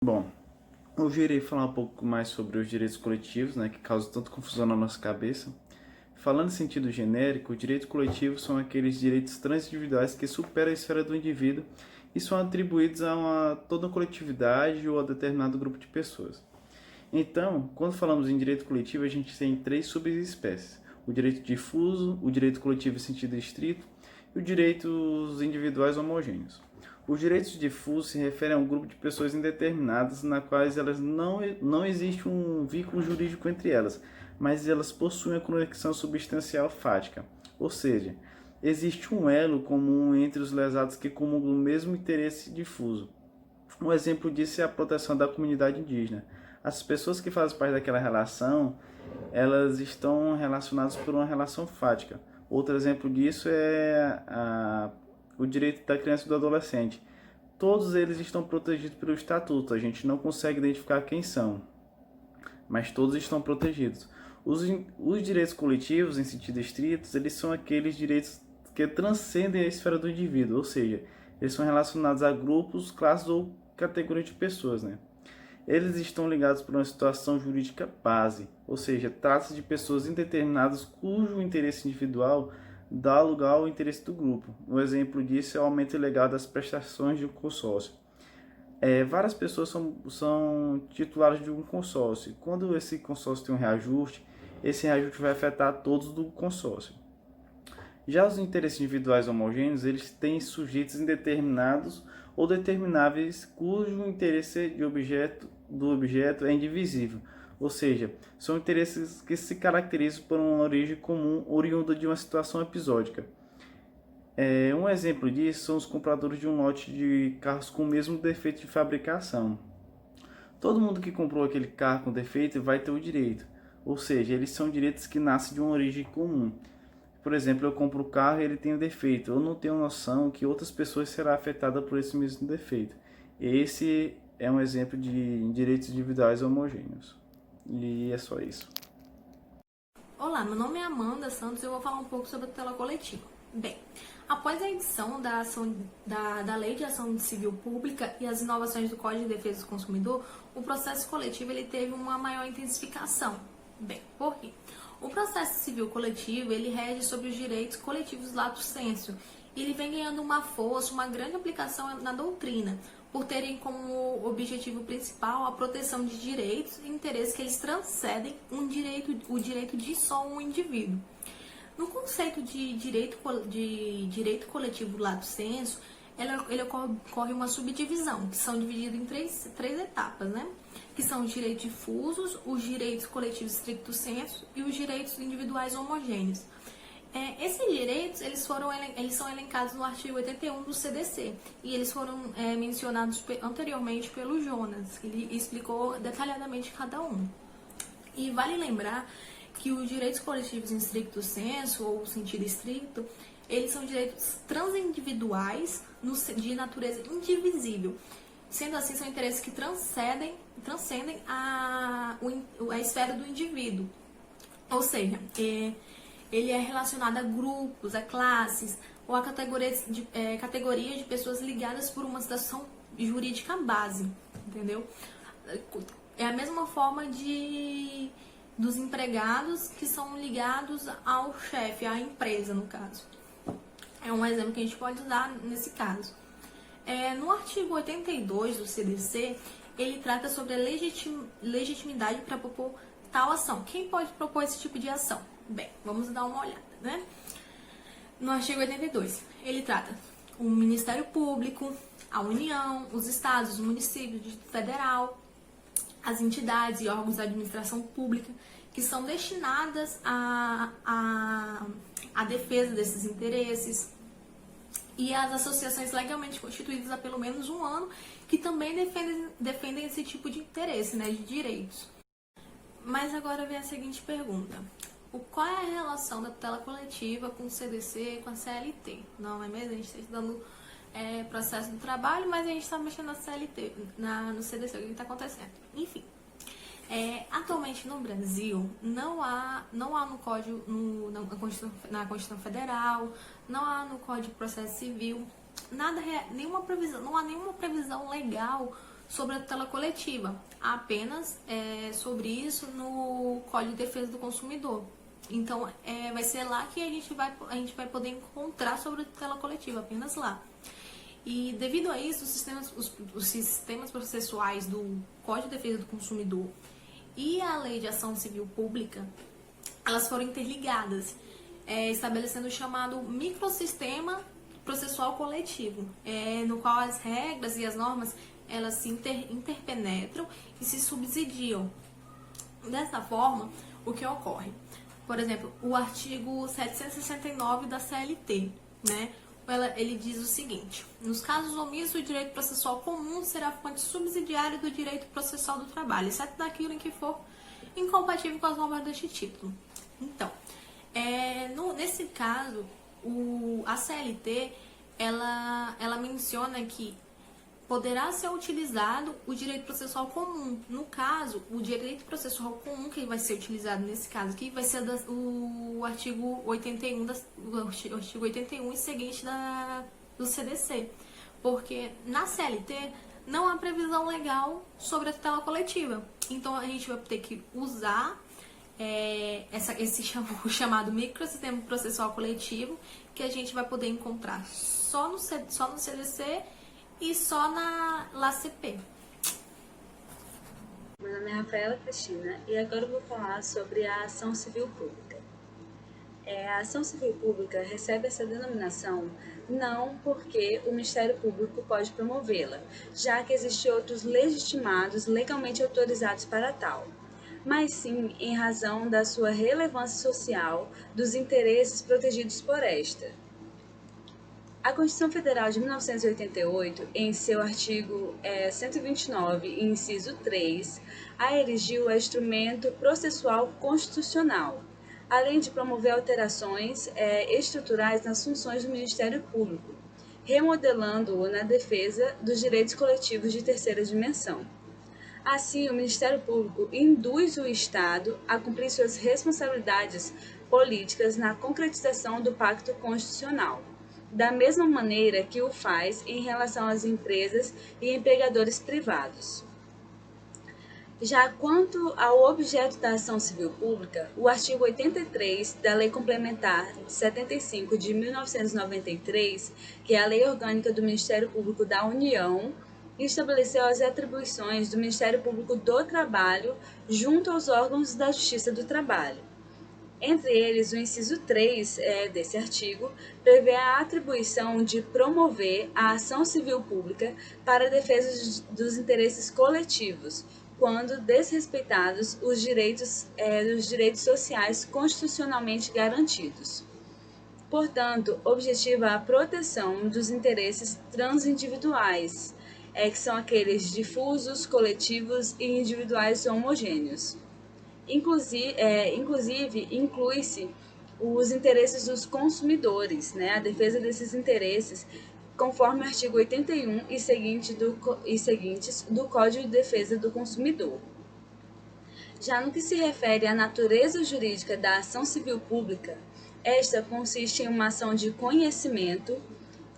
Bom, hoje eu irei falar um pouco mais sobre os direitos coletivos, que causam tanta confusão na nossa cabeça. Falando em sentido genérico, os direitos coletivos são aqueles direitos transindividuais que superam a esfera do indivíduo e são atribuídos a toda a coletividade ou a determinado grupo de pessoas. Então, quando falamos em direito coletivo, a gente tem três subespécies: o direito difuso, o direito coletivo em sentido estrito e os direitos individuais homogêneos. Os direitos difusos se referem a um grupo de pessoas indeterminadas na quais não existe um vínculo jurídico entre elas, mas elas possuem a conexão substancial fática, ou seja, existe um elo comum entre os lesados que comungam o mesmo interesse difuso. Um exemplo disso é a proteção da comunidade indígena. As pessoas que fazem parte daquela relação, elas estão relacionadas por uma relação fática. Outro exemplo disso é o direito da criança e do adolescente. Todos eles estão protegidos pelo estatuto. A gente não consegue identificar quem são, mas todos estão protegidos. Os direitos coletivos, em sentido estrito, eles são aqueles direitos que transcendem a esfera do indivíduo, ou seja, eles são relacionados a grupos, classes ou categorias de pessoas, Eles estão ligados por uma situação jurídica base, ou seja, trata-se de pessoas indeterminadas cujo interesse individual dá lugar ao interesse do grupo. Um exemplo disso é o aumento ilegal das prestações de um consórcio. Várias pessoas são titulares de um consórcio. Quando esse consórcio tem um reajuste, esse reajuste vai afetar todos do consórcio. Já os interesses individuais homogêneos, eles têm sujeitos indeterminados ou determináveis cujo interesse do objeto é indivisível, ou seja, são interesses que se caracterizam por uma origem comum oriunda de uma situação episódica. Um exemplo disso são os compradores de um lote de carros com o mesmo defeito de fabricação. Todo mundo que comprou aquele carro com defeito vai ter o direito, ou seja, eles são direitos que nascem de uma origem comum. Por exemplo, eu compro o carro e ele tem um defeito. Eu não tenho noção que outras pessoas serão afetadas por esse mesmo defeito. Esse é um exemplo de direitos individuais homogêneos. E é só isso. Olá, meu nome é Amanda Santos e eu vou falar um pouco sobre a tutela coletiva. Bem, após a edição da Lei de Ação Civil Pública e as inovações do Código de Defesa do Consumidor, o processo coletivo ele teve uma maior intensificação. Bem, por quê? O processo civil coletivo ele rege sobre os direitos coletivos lato sensu. Ele vem ganhando uma força, uma grande aplicação na doutrina, por terem como objetivo principal a proteção de direitos e interesses que eles transcendem o direito de só um indivíduo. No conceito de direito coletivo lato sensu, ele ocorre uma subdivisão, que são divididos em três etapas, que são os direitos difusos, os direitos coletivos stricto sensu e os direitos individuais homogêneos. Esses direitos eles são elencados no artigo 81 do CDC e eles foram mencionados anteriormente pelo Jonas, que ele explicou detalhadamente cada um. E vale lembrar que os direitos coletivos em stricto sensu, ou sentido estrito, eles são direitos transindividuais de natureza indivisível. Sendo assim, são interesses que transcendem a esfera do indivíduo. Ou seja, ele é relacionado a grupos, a classes ou a categorias de pessoas ligadas por uma situação jurídica base, entendeu? É a mesma forma dos empregados que são ligados ao chefe, à empresa, no caso. É um exemplo que a gente pode usar nesse caso. No artigo 82 do CDC, ele trata sobre a legitimidade para propor tal ação. Quem pode propor esse tipo de ação? Bem, vamos dar uma olhada, No artigo 82, ele trata o Ministério Público, a União, os estados, os municípios, o Distrito Federal, as entidades e órgãos da administração pública que são destinadas à defesa desses interesses, e as associações legalmente constituídas há pelo menos um ano que também defendem esse tipo de interesse, de direitos. Mas agora vem a seguinte pergunta: qual é a relação da tutela coletiva com o CDC, com a CLT? Não é mesmo? A gente está estudando processo do trabalho, mas a gente está mexendo na CLT, no CDC, o que está acontecendo? Enfim, atualmente no Brasil não há no Código, na Constituição Federal, não há no Código de Processo Civil, não há nenhuma previsão legal sobre a tutela coletiva, apenas sobre isso no Código de Defesa do Consumidor. Então, vai ser lá que a gente vai poder encontrar sobre a tutela coletiva, apenas lá. E devido a isso, os sistemas processuais do Código de Defesa do Consumidor e a Lei de Ação Civil Pública, elas foram interligadas, estabelecendo o chamado microsistema processual coletivo, no qual as regras e as normas elas se interpenetram e se subsidiam. Dessa forma, o que ocorre? Por exemplo, o artigo 769 da CLT, né? Ele diz o seguinte: nos casos omissos, o direito processual comum será fonte subsidiária do direito processual do trabalho, exceto daquilo em que for incompatível com as normas deste título. Então, nesse caso, a CLT ela menciona que poderá ser utilizado o direito processual comum. No caso, o direito processual comum que vai ser utilizado nesse caso aqui vai ser o artigo 81, o artigo 81 e seguinte do CDC. Porque na CLT não há previsão legal sobre a tutela coletiva. Então a gente vai ter que usar o chamado microsistema processual coletivo, que a gente vai poder encontrar só no CDC e só na LACP. Meu nome é Rafaela Cristina e agora eu vou falar sobre a ação civil pública. A ação civil pública recebe essa denominação não porque o Ministério Público pode promovê-la, já que existem outros legitimados legalmente autorizados para tal, mas sim em razão da sua relevância social, dos interesses protegidos por esta. A Constituição Federal de 1988, em seu artigo 129, inciso 3, a erigiu a instrumento processual constitucional, além de promover alterações estruturais nas funções do Ministério Público, remodelando-o na defesa dos direitos coletivos de terceira dimensão. Assim, o Ministério Público induz o Estado a cumprir suas responsabilidades políticas na concretização do Pacto Constitucional, da mesma maneira que o faz em relação às empresas e empregadores privados. Já quanto ao objeto da ação civil pública, o artigo 83 da Lei Complementar 75 de 1993, que é a Lei Orgânica do Ministério Público da União, estabeleceu as atribuições do Ministério Público do Trabalho junto aos órgãos da Justiça do Trabalho. Entre eles, o inciso 3 desse artigo prevê a atribuição de promover a ação civil pública para a defesa dos interesses coletivos, quando desrespeitados os direitos sociais constitucionalmente garantidos. Portanto, objetiva a proteção dos interesses transindividuais, que são aqueles difusos, coletivos e individuais homogêneos. Inclusive, inclui-se os interesses dos consumidores, a defesa desses interesses, conforme o artigo 81 e seguintes do Código de Defesa do Consumidor. Já no que se refere à natureza jurídica da ação civil pública, esta consiste em uma ação de conhecimento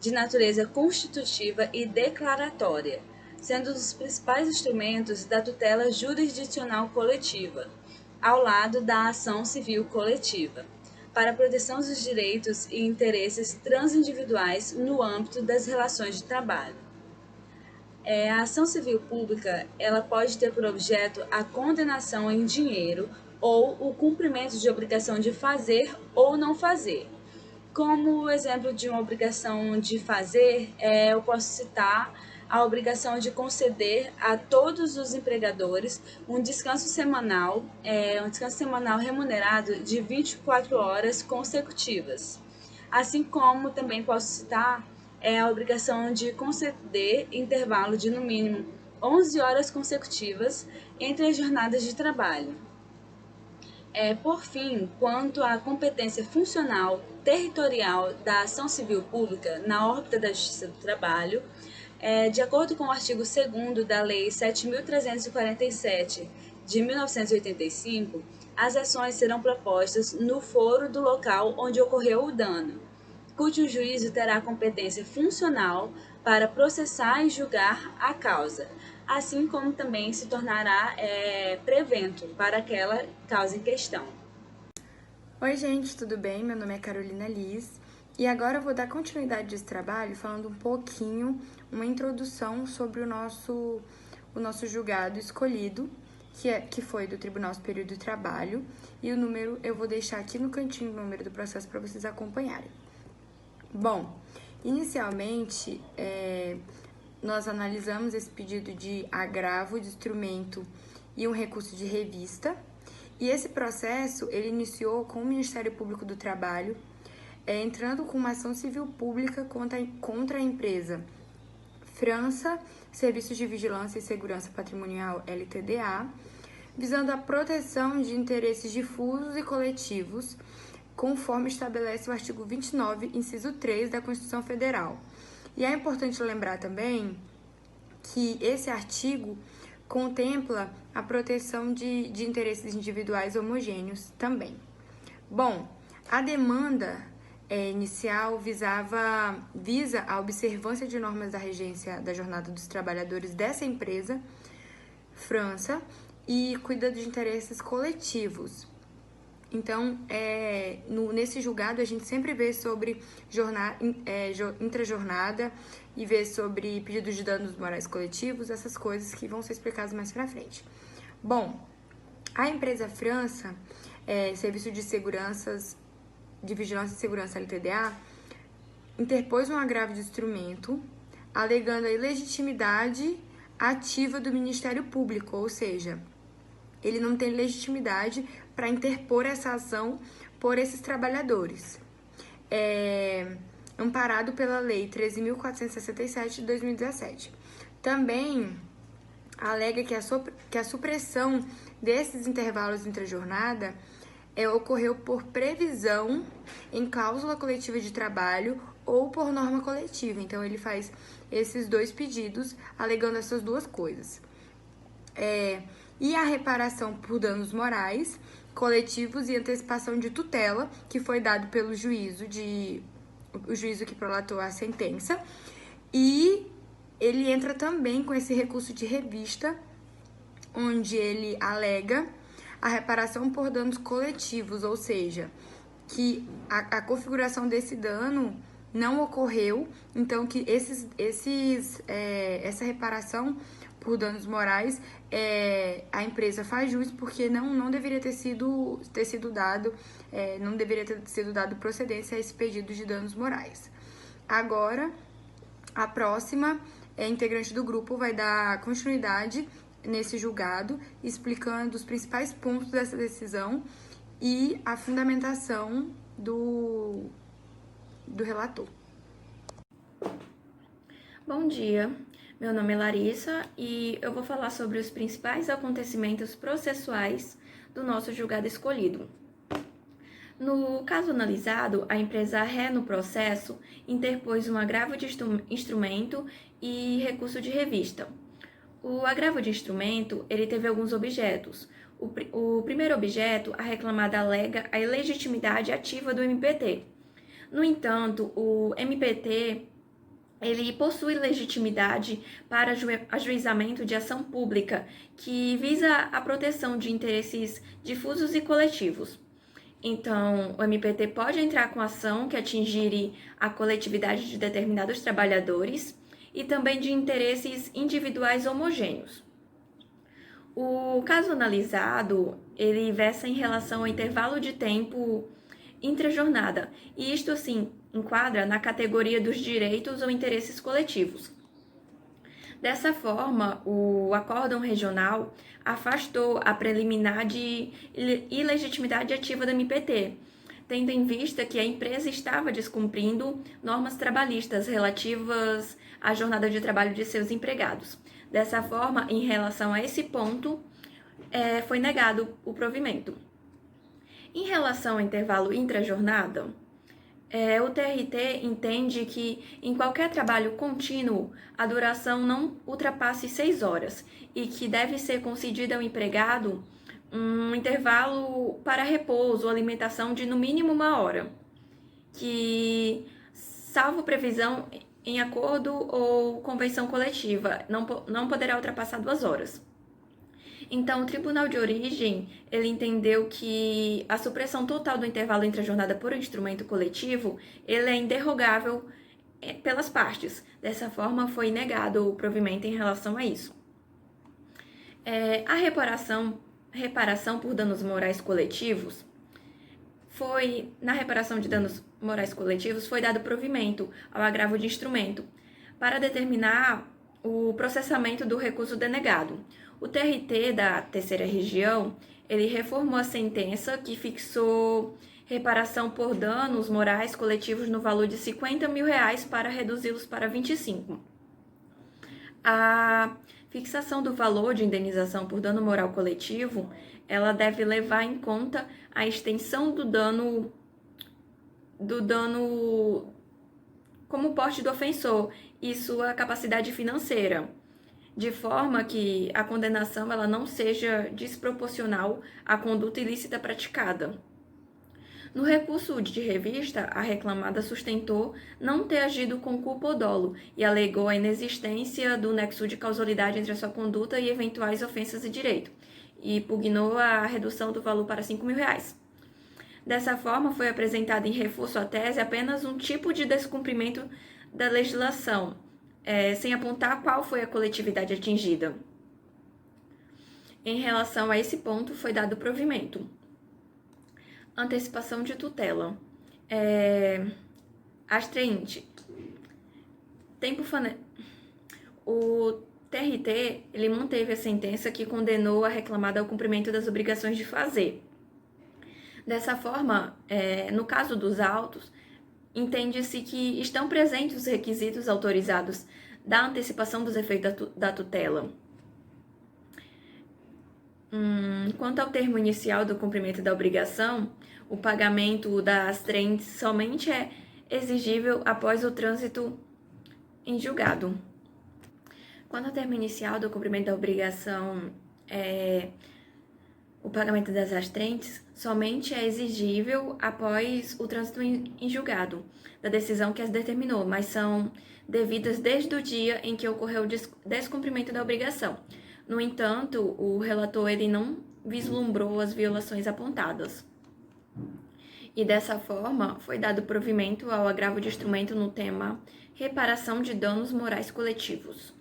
de natureza constitutiva e declaratória, sendo um dos principais instrumentos da tutela jurisdicional coletiva, ao lado da ação civil coletiva, para a proteção dos direitos e interesses transindividuais no âmbito das relações de trabalho. A ação civil pública ela pode ter por objeto a condenação em dinheiro ou o cumprimento de obrigação de fazer ou não fazer. Como exemplo de uma obrigação de fazer, eu posso citar a obrigação de conceder a todos os empregadores um descanso semanal remunerado de 24 horas consecutivas. Assim como também posso citar a obrigação de conceder intervalo de no mínimo 11 horas consecutivas entre as jornadas de trabalho. Por fim, quanto à competência funcional territorial da ação civil pública na órbita da Justiça do Trabalho, de acordo com o artigo 2º da Lei 7.347 de 1985, as ações serão propostas no foro do local onde ocorreu o dano, cujo juízo terá competência funcional para processar e julgar a causa, assim como também se tornará prevento para aquela causa em questão. Oi, gente, tudo bem? Meu nome é Carolina Liz e agora eu vou dar continuidade desse trabalho falando um pouquinho, uma introdução sobre o nosso julgado escolhido, que foi do Tribunal Superior do Trabalho, e o número eu vou deixar aqui no cantinho o número do processo para vocês acompanharem. Bom, inicialmente, nós analisamos esse pedido de agravo de instrumento e um recurso de revista, e esse processo ele iniciou com o Ministério Público do Trabalho, entrando com uma ação civil pública contra a empresa França Serviços de Vigilância e Segurança Patrimonial LTDA, visando a proteção de interesses difusos e coletivos, conforme estabelece o artigo 29, inciso 3 da Constituição Federal. E é importante lembrar também que esse artigo contempla a proteção de interesses individuais homogêneos também. Bom, a demanda inicial visa a observância de normas da regência da jornada dos trabalhadores dessa empresa, França, e cuida de interesses coletivos. Então, nesse julgado, a gente sempre vê sobre intrajornada e vê sobre pedidos de danos morais coletivos, essas coisas que vão ser explicadas mais pra frente. Bom, a empresa França, Serviço de Vigilância e Segurança LTDA, interpôs um agravo de instrumento, alegando a ilegitimidade ativa do Ministério Público, ou seja, ele não tem legitimidade para interpor essa ação por esses trabalhadores. Amparado pela Lei 13.467 de 2017. Também alega que a supressão desses intervalos intrajornada ocorreu por previsão em cláusula coletiva de trabalho ou por norma coletiva. Então, ele faz esses dois pedidos, alegando essas duas coisas. E a reparação por danos morais coletivos e antecipação de tutela, que foi dado pelo juízo que prolatou a sentença, e ele entra também com esse recurso de revista, onde ele alega a reparação por danos coletivos, ou seja, que a configuração desse dano não ocorreu, então que essa reparação por danos morais, a empresa faz jus porque não deveria ter sido dado, não deveria ter sido dado procedência a esse pedido de danos morais. Agora, a próxima integrante do grupo vai dar continuidade nesse julgado, explicando os principais pontos dessa decisão e a fundamentação do relator. Bom dia, meu nome é Larissa e eu vou falar sobre os principais acontecimentos processuais do nosso julgado escolhido. No caso analisado, a empresa ré no processo interpôs um agravo de instrumento e recurso de revista. O agravo de instrumento, ele teve alguns objetos. O primeiro objeto, a reclamada alega a ilegitimidade ativa do MPT. No entanto, o MPT, ele possui legitimidade para ajuizamento de ação pública, que visa a proteção de interesses difusos e coletivos. Então, o MPT pode entrar com ação que atingir a coletividade de determinados trabalhadores e também de interesses individuais homogêneos. O caso analisado, ele versa em relação ao intervalo de tempo intrajornada, e isto, assim, enquadra na categoria dos direitos ou interesses coletivos. Dessa forma, o acórdão regional afastou a preliminar de ilegitimidade ativa da MPT, tendo em vista que a empresa estava descumprindo normas trabalhistas relativas à jornada de trabalho de seus empregados. Dessa forma, em relação a esse ponto, foi negado o provimento. Em relação ao intervalo intrajornada, o TRT entende que em qualquer trabalho contínuo, a duração não ultrapasse 6 horas e que deve ser concedido ao empregado um intervalo para repouso ou alimentação de no mínimo 1 hora, que, salvo previsão em acordo ou convenção coletiva, não poderá ultrapassar 2 horas. Então, o Tribunal de Origem, ele entendeu que a supressão total do intervalo entre a jornada por instrumento coletivo, ele é inderrogável pelas partes. Dessa forma, foi negado o provimento em relação a isso. A reparação por danos morais coletivos na reparação de danos morais coletivos foi dado provimento ao agravo de instrumento para determinar o processamento do recurso denegado. O TRT da Terceira Região, ele reformou a sentença que fixou reparação por danos morais coletivos no valor de R$50 mil para reduzi-los para 25. A fixação do valor de indenização por dano moral coletivo, ela deve levar em conta a extensão do dano como porte do ofensor e sua capacidade financeira, de forma que a condenação ela não seja desproporcional à conduta ilícita praticada. No recurso de revista, a reclamada sustentou não ter agido com culpa ou dolo e alegou a inexistência do nexo de causalidade entre a sua conduta e eventuais ofensas de direito, e pugnou a redução do valor para R$5 mil. Dessa forma, foi apresentada em reforço à tese apenas um tipo de descumprimento da legislação, sem apontar qual foi a coletividade atingida. Em relação a esse ponto, foi dado provimento. Antecipação de tutela. Astreinte. O TRT ele manteve a sentença que condenou a reclamada ao cumprimento das obrigações de fazer. Dessa forma, no caso dos autos, entende-se que estão presentes os requisitos autorizados da antecipação dos efeitos da tutela. Quanto ao termo inicial do cumprimento da obrigação, o pagamento das trentes somente é exigível após o trânsito em julgado. Quanto ao termo inicial do cumprimento da obrigação, o pagamento das astrentes somente é exigível após o trânsito em julgado da decisão que as determinou, mas são devidas desde o dia em que ocorreu o descumprimento da obrigação. No entanto, o relator ele não vislumbrou as violações apontadas. E dessa forma, foi dado provimento ao agravo de instrumento no tema reparação de danos morais coletivos.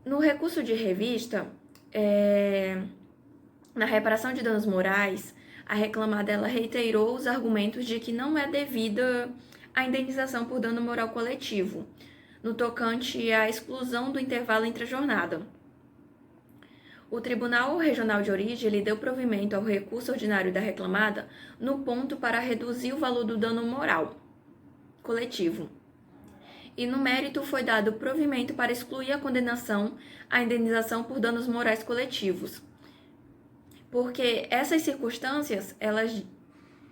No recurso de revista, na reparação de danos morais, a reclamada ela reiterou os argumentos de que não é devida a indenização por dano moral coletivo, no tocante à exclusão do intervalo entre a jornada. O Tribunal Regional de Origem ele deu provimento ao recurso ordinário da reclamada no ponto para reduzir o valor do dano moral coletivo. E no mérito foi dado provimento para excluir a condenação à indenização por danos morais coletivos. Porque essas circunstâncias, elas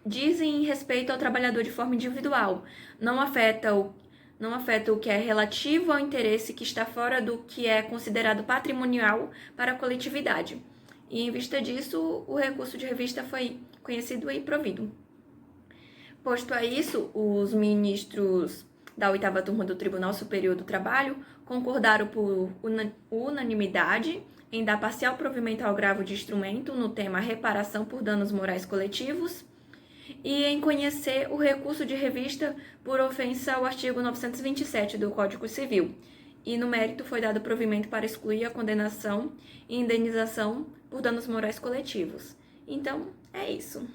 dizem respeito ao trabalhador de forma individual, não afeta o que é relativo ao interesse que está fora do que é considerado patrimonial para a coletividade. E em vista disso, o recurso de revista foi conhecido e provido. Posto a isso, os ministros da 8ª turma do Tribunal Superior do Trabalho concordaram por unanimidade em dar parcial provimento ao agravo de instrumento no tema reparação por danos morais coletivos e em conhecer o recurso de revista por ofensa ao artigo 927 do Código Civil. E no mérito foi dado provimento para excluir a condenação e indenização por danos morais coletivos. Então, é isso.